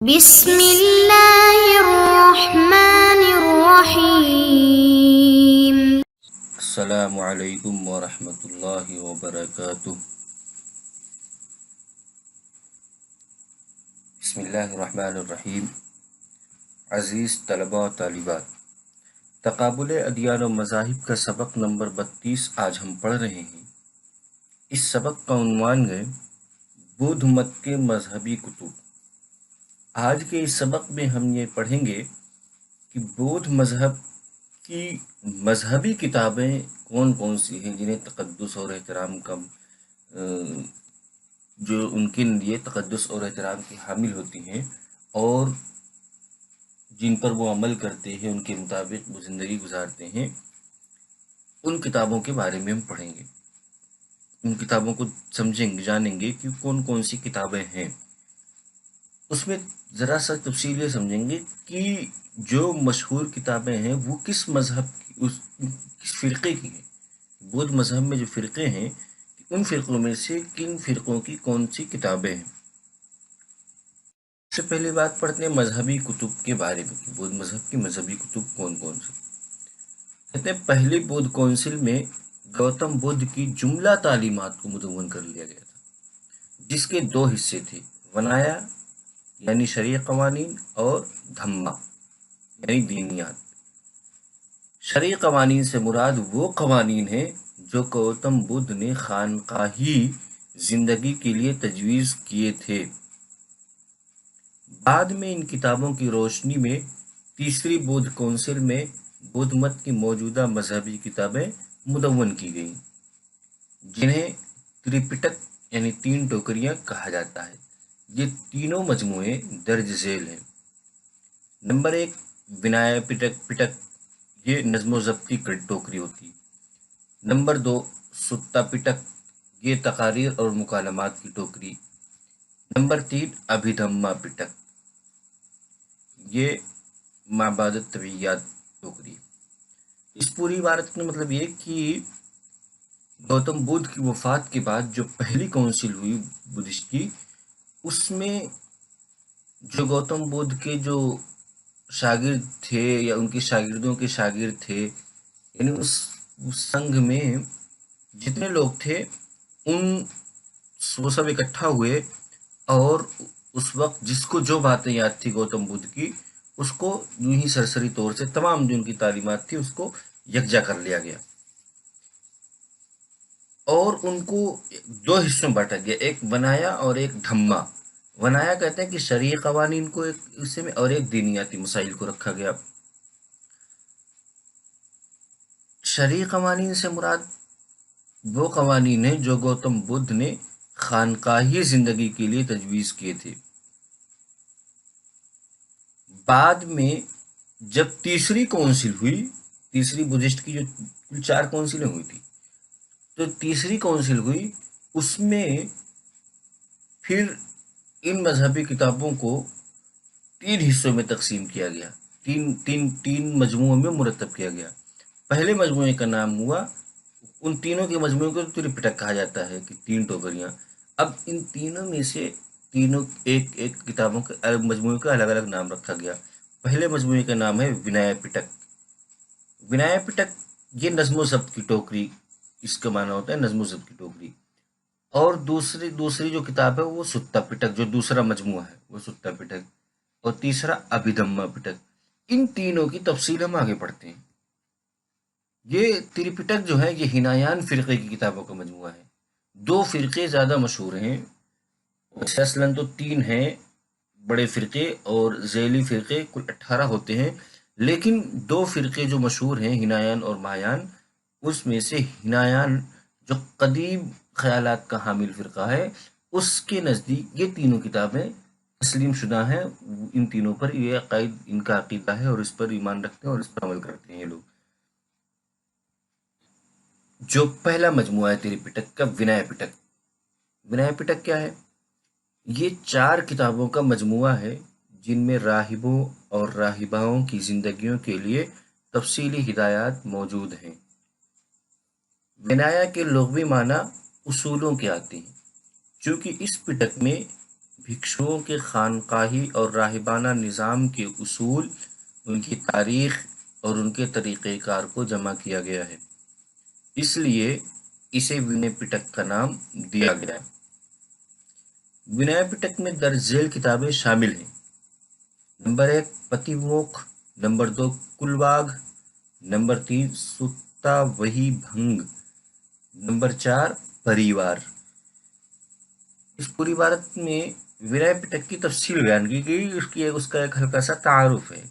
بسم اللہ الرحمن الرحیم۔ السلام علیکم ورحمۃ اللہ وبرکاتہ۔ بسم اللہ الرحمن الرحیم۔ عزیز طلباء و طالبات، تقابل ادیان و مذاہب کا سبق نمبر 32 آج ہم پڑھ رہے ہیں۔ اس سبق کا عنوان ہے بدھ مت کے مذہبی کتب۔ آج کے اس سبق میں ہم یہ پڑھیں گے کہ بدھ مذہب کی مذہبی کتابیں کون کون سی ہیں جنہیں تقدس اور احترام کا جو ان کے لیے تقدس اور احترام کی حامل ہوتی ہیں اور جن پر وہ عمل کرتے ہیں، ان کے مطابق وہ زندگی گزارتے ہیں، ان کتابوں کے بارے میں ہم پڑھیں گے۔ ان کتابوں کو سمجھیں گے، جانیں گے کہ کون کون سی کتابیں ہیں۔ اس میں ذرا سا تفصیل یہ سمجھیں گے کہ جو مشہور کتابیں ہیں وہ کس مذہب کی کس فرقے کی ہیں۔ بدھ مذہب میں جو فرقے ہیں، ان فرقوں میں سے کن فرقوں کی کون سی کتابیں ہیں۔ سب سے پہلے بات پڑھتے ہیں مذہبی کتب کے بارے میں کہ بدھ مذہب کی مذہبی کتب کون کون سی۔ کہتے ہیں پہلی بدھ کونسل میں گوتم بدھ کی جملہ تعلیمات کو مدون کر لیا گیا تھا، جس کے دو حصے تھے، ونایا یعنی شرعی قوانین اور دھما یعنی دینیات۔ شرعی قوانین سے مراد وہ قوانین ہیں جو گوتم بدھ نے خانقاہی زندگی کے لیے تجویز کیے تھے۔ بعد میں ان کتابوں کی روشنی میں تیسری بدھ کونسل میں بدھ مت کی موجودہ مذہبی کتابیں مدون کی گئیں، جنہیں تریپٹک یعنی 3 ٹوکریاں کہا جاتا ہے۔ یہ تینوں مجموعے درج ذیل ہیں۔ نمبر 1 ونایا پٹک، یہ نظم و ضبط کی ٹوکری ہوتی ہے۔ نمبر 2 ستا پٹک، یہ تقاریر اور مکالمات کی ٹوکری۔ نمبر 3 ابھیدھما پٹک، یہ معبادت طبیعیات ٹوکری۔ اس پوری عبارت کا مطلب یہ کہ گوتم بدھ کی وفات کے بعد جو پہلی کونسل ہوئی بدھسٹ کی، اس میں جو گوتم بدھ کے جو شاگرد تھے یا ان کے شاگردوں کے شاگرد تھے، یعنی اس سنگھ میں جتنے لوگ تھے وہ سب اکٹھا ہوئے اور اس وقت جس کو جو باتیں یاد تھی گوتم بدھ کی، اس کو یوں ہی سرسری طور سے تمام جو ان کی تعلیمات تھی اس کو یکجا کر لیا گیا اور ان کو 2 حصوں میں بانٹا گیا، ایک ونایا اور ایک دھما۔ ونایا کہتے ہیں کہ شرعی قوانین کو ایک حصے میں اور ایک دینیاتی مسائل کو رکھا گیا۔ شرعی قوانین سے مراد وہ قوانین ہیں جو گوتم بدھ نے خانقاہی زندگی کے لیے تجویز کیے تھے۔ بعد میں جب تیسری کونسل ہوئی، تیسری بدھسٹ کی جو 4 کونسلیں ہوئی تھی، تو تیسری کونسل ہوئی، اس میں پھر ان مذہبی کتابوں کو 3 حصوں میں تقسیم کیا گیا، تین مجموعوں میں مرتب کیا گیا۔ پہلے مجموعے کا نام ہوا، ان تینوں کے مجموعے کو تریپٹک کہا جاتا ہے کہ 3 ٹوکریاں۔ اب ان تینوں میں سے تینوں ایک کتابوں کے مجموعے کا الگ الگ نام رکھا گیا۔ پہلے مجموعے کا نام ہے ونایا پٹک۔ ونایا پٹک یہ نظم و ضبط کی ٹوکری، اس کا معنی ہوتا ہے نظم و ضبط کی ٹوکری۔ اور دوسری جو کتاب ہے وہ ستا پٹک، جو دوسرا مجموعہ ہے وہ ستا پٹک، اور تیسرا ابھیدھما پٹک۔ ان تینوں کی تفصیل ہم آگے پڑھتے ہیں۔ یہ تریپٹک جو ہے یہ ہینایان فرقے کی کتابوں کا مجموعہ ہے۔ 2 فرقے زیادہ مشہور ہیں، اصلاً تو 3 ہیں بڑے فرقے اور ذیلی فرقے کل 18 ہوتے ہیں، لیکن 2 فرقے جو مشہور ہیں ہینایان اور مہایان، اس میں سے ہینایان جو قدیم خیالات کا حامل فرقہ ہے، اس کے نزدیک یہ تینوں کتابیں تسلیم شدہ ہیں۔ ان تینوں پر یہ عقائد ان کا عقیدہ ہے اور اس پر ایمان رکھتے ہیں اور اس پر عمل کرتے ہیں یہ لوگ۔ جو پہلا مجموعہ ہے تریپٹک کا ونایا پٹک۔ ونایا پٹک کیا ہے؟ یہ 4 کتابوں کا مجموعہ ہے جن میں راہبوں اور راہباؤں کی زندگیوں کے لیے تفصیلی ہدایات موجود ہیں۔ ونایا کے لغوی معنی اصولوں کے آتے ہیں، چونکہ اس پٹک میں بھکشوؤں کے خانقاہی اور راہبانہ نظام کے اصول، ان کی تاریخ اور ان کے طریقہ کار کو جمع کیا گیا ہے، اس لیے اسے ونے پٹک کا نام دیا گیا ہے۔ ونے پٹک میں درج ذیل کتابیں شامل ہیں: نمبر 1 پتیموکھ، نمبر 2 کلواگ، نمبر 3 ستا وہی بھنگ، نمبر 4 پریوار۔ اس پوری عبارت میں ونائے پٹک کی تفصیل بیان کی گئی، اس کا ایک ہلکا سا تعارف ہے۔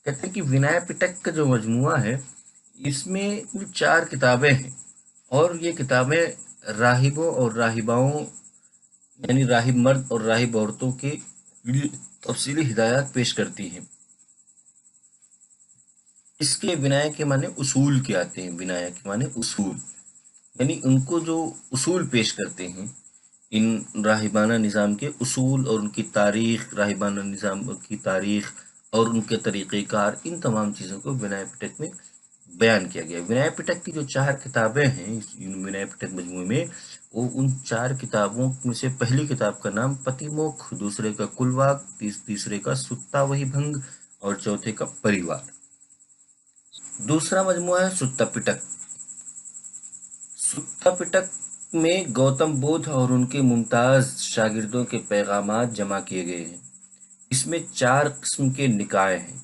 کہتے ہیں کہ ونائے پٹک کا جو مجموعہ ہے اس میں کل 4 کتابیں ہیں، اور یہ کتابیں راہبوں اور راہباؤں یعنی راہب مرد اور راہب عورتوں کے لیے تفصیلی ہدایات پیش کرتی ہیں۔ اس کے ونائے کے معنی اصول کے آتے ہیں، ونائے کے معنی اصول، یعنی ان کو جو اصول پیش کرتے ہیں، ان راہبانہ نظام کے اصول اور ان کی تاریخ، راہبانہ نظام کی تاریخ اور ان کے طریقہ کار، ان تمام چیزوں کو ونائے پٹک میں بیان کیا گیا۔ ونائے پٹک کی جو 4 کتابیں ہیں اس ونائے پٹک مجموعے میں، وہ ان 4 کتابوں میں سے پہلی کتاب کا نام پتیموکھ، دوسرے کا کلواگ، تیسرے کا ستا وہی بھنگ اور چوتھے کا پریوار۔ دوسرا مجموعہ ہے ستا پٹک۔ ستا پٹک میں گوتم بدھ اور ان کے ممتاز شاگردوں کے پیغامات جمع کیے گئے ہیں۔ اس میں 4 قسم کے نکائے ہیں: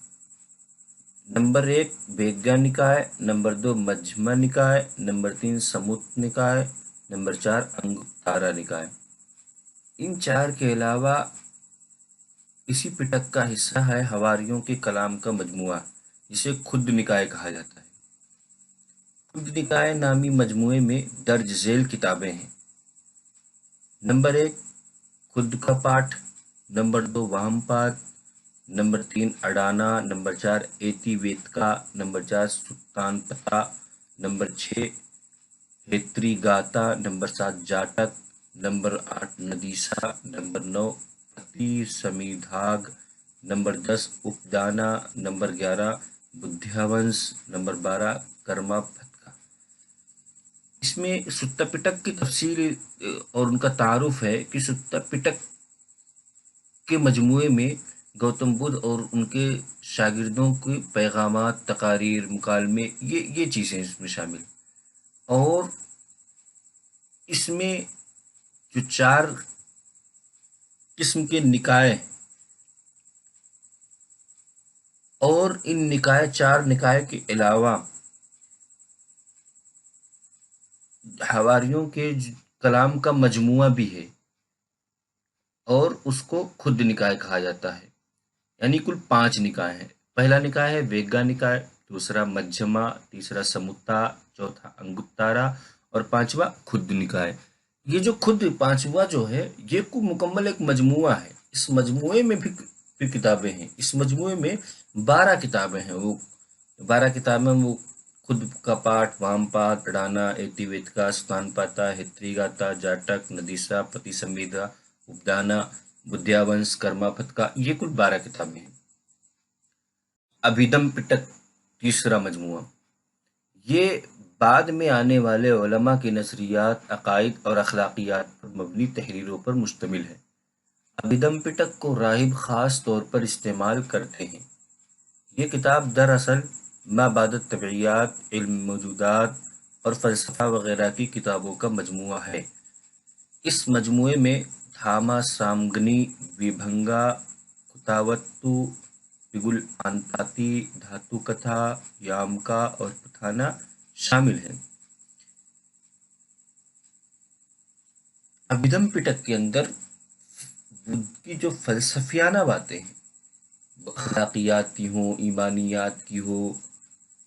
نمبر 1 بھیگیا نکائے، نمبر 2 مجھما نکائے، نمبر 3 سمت نکائے، نمبر 4 انگتارا نکائے۔ ان 4 کے علاوہ اسی پٹک کا حصہ ہے حواریوں کے کلام کا مجموعہ، جسے کھد نکائے کہا جاتا ہے۔ کھد نکائے نامی مجموعے میں درج ذیل کتابیں ہیں: نمبر 1 کھد کا پاٹھ، نمبر 2 واہم پاد، نمبر 3 اڈانا، نمبر 4 ایتی ویتکا، نمبر 4 ستان پتا، نمبر 6 ہیتری گاتا، نمبر 7 جاٹک، نمبر 8 ندیسا، نمبر 9 پتی سمیدھاگ، نمبر 10 اپدانا، نمبر 11 بدھیاونش، نمبر 12 کرما پھتکا۔ اس میں ستا پٹک کی تفصیل اور ان کا تعارف ہے کہ ستا پٹک کے مجموعے میں گوتم بدھ اور ان کے شاگردوں کے پیغامات، تقاریر، مکالمے، یہ چیزیں اس میں شامل، اور اس میں جو 4 قسم کے نکائے اور ان 4 نکائے کے علاوہ حواریوں کے کلام کا مجموعہ بھی ہے، اور اس کو کھد نکائے کہا جاتا ہے۔ یعنی کل 5 نکائے ہیں۔ پہلا نکائے ہے ویگا نکائے، دوسرا مجھما، تیسرا سمتا، چوتھا انگتارا اور 5واں کھد نکائے۔ یہ جو کھد 5واں جو ہے یہ کو مکمل ایک مجموعہ ہے۔ اس مجموعے میں بھی کتابیں ہیں۔ اس مجموعے میں 12 کتابیں ہیں۔ وہ 12 کتابیں وہ خود کا پاٹھ، وام پاد، اڈانا، ایتی ویتکا، ستان پاتا، ہیتری گاتا، جاٹک، ندیسا، پتی سمیدھا، اپدانا، بدھیاونش، کرما پھتکا، یہ کل 12 کتابیں ہیں۔ ابھیدھم پٹک تیسرا مجموعہ، یہ بعد میں آنے والے علماء کی نظریات، عقائد اور اخلاقیات پر مبنی تحریروں پر مشتمل ہے۔ ابھیدھم پٹک کو راہب خاص طور پر استعمال کرتے ہیں۔ یہ کتاب دراصل مابعد الطبیعیات، علم موجودات اور فلسفہ وغیرہ کی کتابوں کا مجموعہ ہے۔ اس مجموعے میں دھاما سامگنی، ویبھنگا، کتاوتو، پگل آنتاتی، دھاتو کتھا، یامکا اور پتھانا شامل ہیں۔ ابھیدھم پٹک کے اندر بدھ کی جو فلسفیانہ باتیں ہیں، اخلاقیات کی ہوں، ایمانیات کی ہو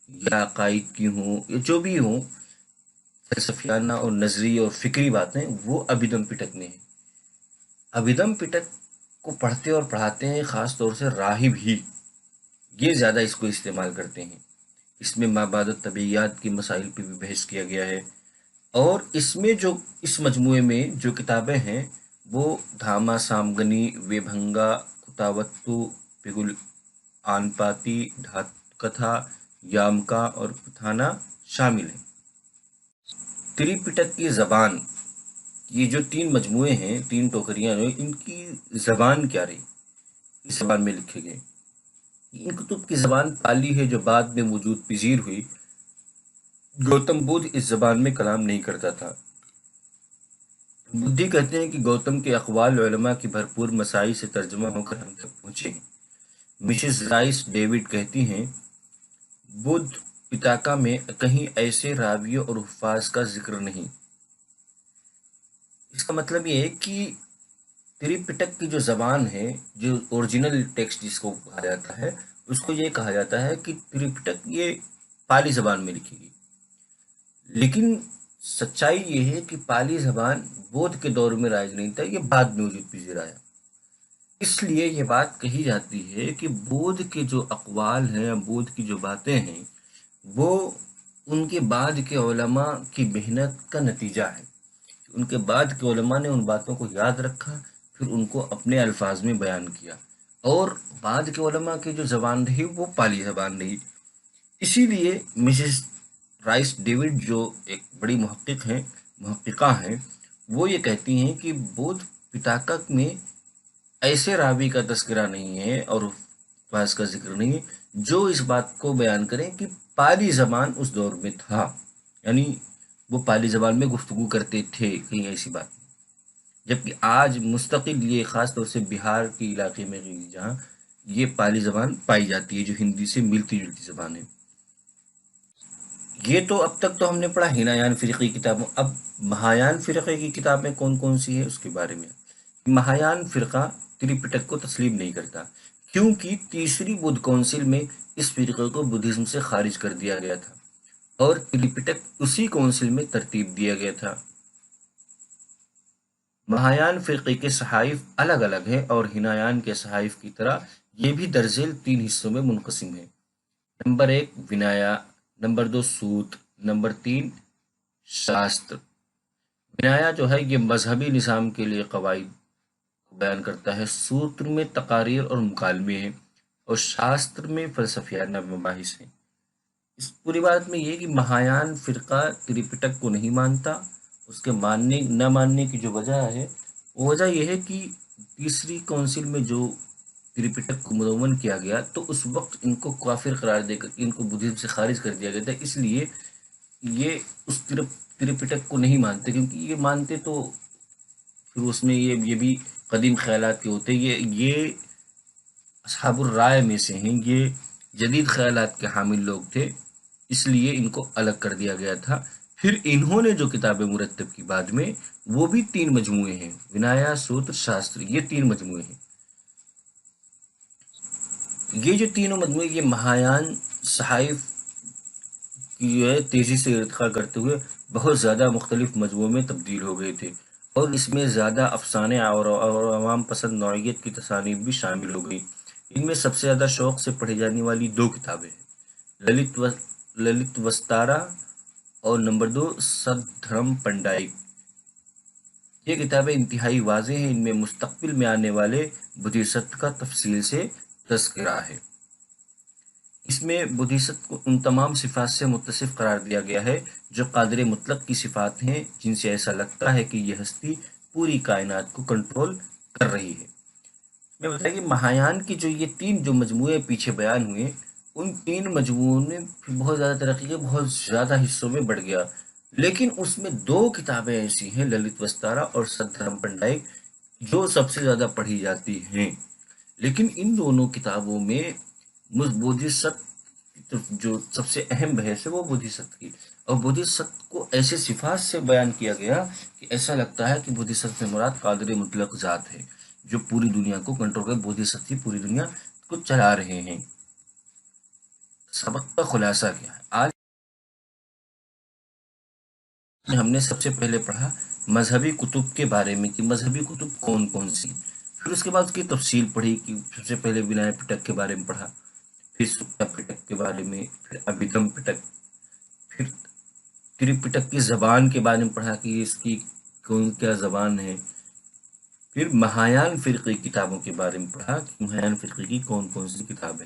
یا عقائد کی ہوں، یا جو بھی ہوں، فلسفیانہ اور نظری اور فکری باتیں، وہ ابھیدھم پٹک میں ہیں۔ ابھیدھم پٹک کو پڑھتے اور پڑھاتے ہیں خاص طور سے راہب ہی، یہ زیادہ اس کو استعمال کرتے ہیں۔ اس میں مابعد الطبیعیات کی مسائل پہ بھی بحث کیا گیا ہے، اور اس میں جو اس مجموعے میں جو کتابیں ہیں وہ دھاما سامگنی، ویبھنگا، کتاوتو، پگل آنپاتی، دھاتو کتھا، یامکا اور پتھانا شامل ہیں۔ تری پٹک کی زبان یہ جو 3 مجموعے ہیں، 3 ٹوکریاں جو ان کی زبان کیا رہی، اس زبان میں لکھے گئے. ان کتب کی زبان پالی ہے جو بعد میں وجود پذیر ہوئی. گوتم بدھ اس زبان میں کلام نہیں کرتا تھا. بدھی کہتے ہیں کہ گوتم کے اقوال علماء کی بھرپور مسائی سے ترجمہ ہو کر ہم تک پہنچے ہیں. مسز رائس ڈیوڈ کہتی ہیں بدھ پٹاکا میں کہیں ایسے راویوں اور حفاظ کا ذکر نہیں. اس کا مطلب یہ ہے کہ تریپٹک کی جو زبان ہے، جو اوریجنل ٹیکسٹ جس کو کہا جاتا ہے، اس کو یہ کہا جاتا ہے کہ تریپٹک یہ پالی زبان میں لکھی گئی. لیکن سچائی یہ ہے کہ پالی زبان بودھ کے دور میں رائج نہیں تھا، یہ بعد میں وجود پذیر آیا. اس لیے یہ بات کہی جاتی ہے کہ بودھ کے جو اقوال ہیں، بودھ کی جو باتیں ہیں، وہ ان کے بعد کے علماء کی محنت کا نتیجہ ہے. ان کے بعد کے علماء نے ان باتوں کو یاد رکھا، پھر ان کو اپنے الفاظ میں بیان کیا، اور بعد کے علماء کی جو زبان رہی وہ پالی زبان رہی. اسی لیے مسز رائس ڈیوڈ جو ایک بڑی محققہ ہیں، وہ یہ کہتی ہیں کہ بودھ پٹاکک میں ایسے راوی کا تذکرہ نہیں ہے اور الفاظ کا ذکر نہیں ہے جو اس بات کو بیان کریں کہ پالی زبان اس دور میں تھا، یعنی وہ پالی زبان میں گفتگو کرتے تھے، کہیں ایسی بات نہیں. جبکہ آج مستقل یہ خاص طور سے بہار کے علاقے میں جہاں یہ پالی زبان پائی جاتی ہے جو ہندی سے ملتی جلتی زبان ہے. یہ تو اب تک تو ہم نے پڑھا ہینایان فرقے کی کتابوں. اب مہایان فرقے کی کتابیں کون کون سی ہیں اس کے بارے میں. مہایان فرقہ تریپٹک کو تسلیم نہیں کرتا، کیونکہ تیسری بدھ کونسل میں اس فرقے کو بدھزم سے خارج کر دیا گیا تھا اور تریپٹک اسی کونسل میں ترتیب دیا گیا تھا. مہایان فرقے کے صحائف الگ الگ ہیں اور ہینایان کے صحائف کی طرح یہ بھی درجیل 3 حصوں میں منقسم ہیں. نمبر 1 ونایا، نمبر 2 سوت، نمبر 3 شاستر. ونایا جو ہے یہ مذہبی نظام کے لیے قواعد بیان کرتا ہے، سوتر میں تقاریر اور مکالمے ہیں، اور شاستر میں فلسفیانہ مباحث ہیں. اس پوری بات میں یہ کہ مہایان فرقہ تریپٹک کو نہیں مانتا. اس کے نہ ماننے کی جو وجہ ہے، وہ وجہ یہ ہے کہ تیسری کونسل میں جو تریپٹک کو مدون کیا گیا تو اس وقت ان کو کافر قرار دے کر ان کو بدھزم سے خارج کر دیا گیا تھا. اس لیے یہ اس تریپٹک کو نہیں مانتے، کیونکہ یہ مانتے تو پھر اس میں یہ بھی قدیم خیالات کے ہوتے. یہ اصحاب الرائے میں سے ہیں، یہ جدید خیالات کے حامل لوگ تھے، اس لیے ان کو الگ کر دیا گیا تھا. پھر انہوں نے جو کتابیں مرتب کی بعد میں، وہ بھی 3 مجموعے ہیں، ونایا، سوتر، شاستر، یہ 3 مجموعے ہیں. یہ جو تینوں مجموعے یہ مہایان صحائف کی جو ہے تیزی سے ارتقاء کرتے ہوئے بہت زیادہ مختلف مجموعوں میں تبدیل ہو گئے تھے، اور اس میں زیادہ افسانے اور عوام پسند نوعیت کی تصانیف بھی شامل ہو گئی. ان میں سب سے زیادہ شوق سے پڑھی جانے والی 2 کتابیں ہیں، للت وستارا اور نمبر 2 سدھرم پنڈائک. یہ کتابیں انتہائی واضح ہیں، ان میں مستقبل میں آنے والے بدھست کا تفصیل سے تذکرہ ہے. اس میں بدھست کو ان تمام صفات سے متصف قرار دیا گیا ہے جو قادر مطلق کی صفات ہیں، جن سے ایسا لگتا ہے کہ یہ ہستی پوری کائنات کو کنٹرول کر رہی ہے. میں بتایا کہ مہایان کی جو یہ 3 جو مجموعے پیچھے بیان ہوئے، ان 3 مجموعوں نے بہت زیادہ ترقی کے بہت زیادہ حصوں میں بڑھ گیا. لیکن اس میں 2 کتابیں ایسی ہیں، للت وستارا اور سدھرم پنڈائک، جو سب سے زیادہ پڑھی جاتی ہیں. لیکن ان دونوں کتابوں میں بدھست جو سب سے اہم بحث ہے وہ بدھست کی، اور بدھست کو ایسے صفات سے بیان کیا گیا کہ ایسا لگتا ہے کہ بدھست سے مراد قادر مطلق ذات ہے جو پوری دنیا کو کنٹرول کر، بدھست ہی پوری دنیا کو چلا رہے ہیں. سبق کا خلاصہ کیا ہے؟ آج ہم نے سب سے پہلے پڑھا مذہبی کتب کے بارے میں کہ مذہبی کتب کون کون سی، پھر اس کے بعد اس کی تفصیل پڑھی کہ سب سے پہلے ونایا پٹک کے بارے میں پڑھا، پھر سکتا پٹک کے بارے میں، پھر ابھیدھم پٹک، پھر تریپٹک کی زبان کے بارے میں پڑھا کہ اس کی کون کیا زبان ہے، پھر مہایان فرقے کی کتابوں کے بارے میں پڑھا کہ مہایان فرقے کی کون کون سی کتابیں.